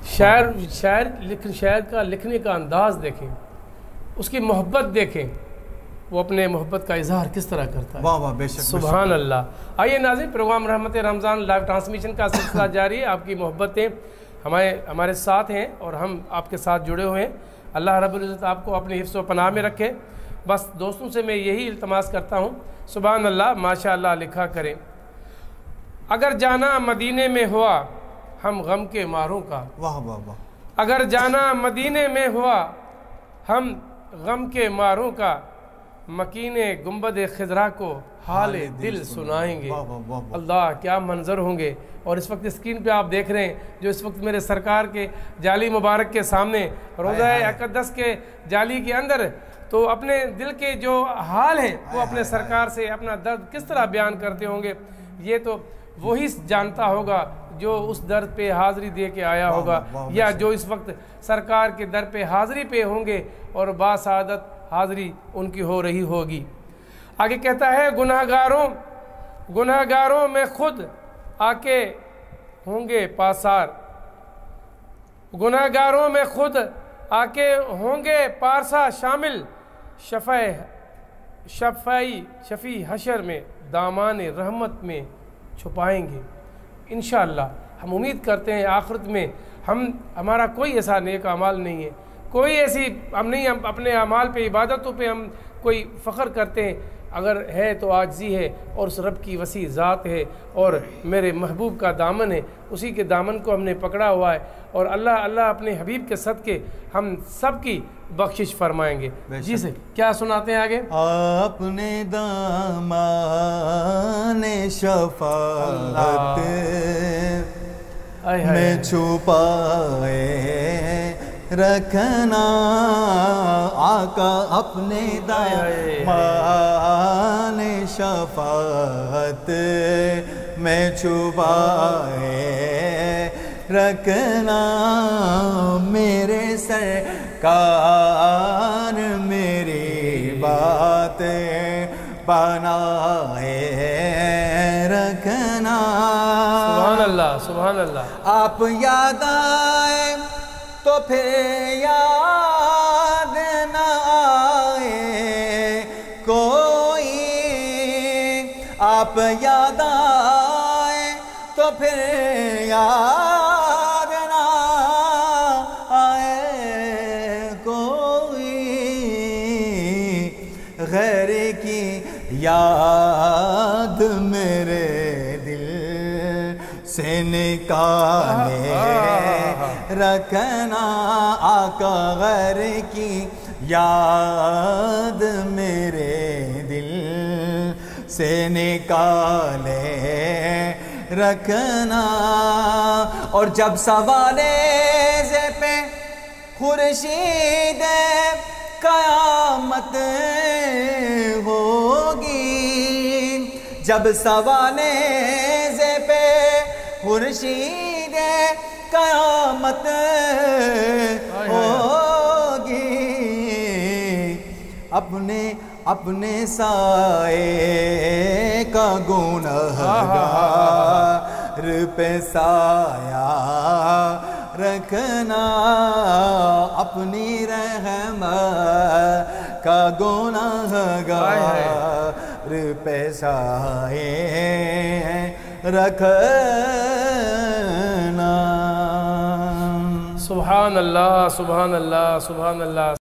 شاعر کا لکھنے کا انداز دیکھیں، اس کی محبت دیکھیں، وہ اپنے محبت کا اظہار کس طرح کرتا ہے۔ واہ واہ، بے شک سبحان اللہ۔ آئیے ناظرین، پروگرام رحمت رمضان لائیو ٹرانسمیشن کا سلسلہ جاری ہے۔ آپ کی محبتیں ہمارے ساتھ ہیں اور ہم آپ کے ساتھ جڑے ہوئے ہیں۔ اللہ رب العزت آپ کو اپنے حفظ و پناہ میں رکھے۔ بس دوستوں سے میں یہی التماس کرتا ہوں، سبحان اللہ، ماشاء اللہ لکھا کریں۔ اگر جانا مدینے میں ہوا ہم غم کے ماروں کا، واہ واہ واہ، اگر جانا مدینے میں ہوا ہم غم کے ماروں کا، مکین گنبد خضرا کو حال دل سنائیں گے۔ اللہ کیا منظر ہوں گے۔ اور اس وقت اسکرین پہ آپ دیکھ رہے ہیں جو اس وقت میرے سرکار کے جالی مبارک کے سامنے روضہ اقدس کے جالی کے اندر، تو اپنے دل کے جو حال ہیں وہ اپنے سرکار سے اپنا درد کس طرح بیان کرتے ہوں گے، یہ تو وہی جانتا ہوگا جو اس در پہ حاضری دے کے آیا ہوگا، یا جو اس وقت سرکار کے در پہ حاضری پہ ہوں گے اور باسعادت حاضری ان کی ہو رہی ہوگی۔ آگے کہتا ہے گناہگاروں میں خود آ کے ہوں گے پاسار، گناہگاروں میں خود آ کے ہوں گے پارسا شامل، شفیع حشر میں دامان رحمت میں چھپائیں گے۔ انشاءاللہ ہم امید کرتے ہیں آخرت میں ہمارا کوئی ایسا نیک اعمال نہیں ہے، کوئی ایسی ہم اپنے اعمال پہ، عبادتوں پہ ہم کوئی فخر کرتے ہیں، اگر ہے تو عاجزی ہے، اور اس رب کی وسیع ذات ہے اور میرے محبوب کا دامن ہے، اسی کے دامن کو ہم نے پکڑا ہوا ہے، اور اللہ اپنے حبیب کے صدقے ہم سب کی بخشش فرمائیں گے۔ جی سے کیا سناتے ہیں آگے؟ اپنے دامان شفاعت میں چھپائے رکھنا، آقا اپنے دامان شفاعت میں چھپائے رکھنا، میرے سرکار میری باتیں بنائے رکھنا۔ سبحان اللہ، سبحان اللہ۔ آپ یاد آئے تو پھر یاد نہ آئے کوئی، آپ یاد آئے تو پھر یاد نہ آئے کوئی، غیر کی یاد میرے دل سے نکالے رکھنا، آقا غیر کی یاد میرے دل سے نکالے رکھنا، اور جب سوال پہ خورشید قیامت ہوگی، جب سوال پہ خورشید قیامت ہوگی، اپنے سائے کا گنہگار پہ سایہ رکھنا، اپنی رحمت کا گنہگار پہ سایہ رکھنا۔ سبحان اللہ، سبحان اللہ، سبحان اللہ۔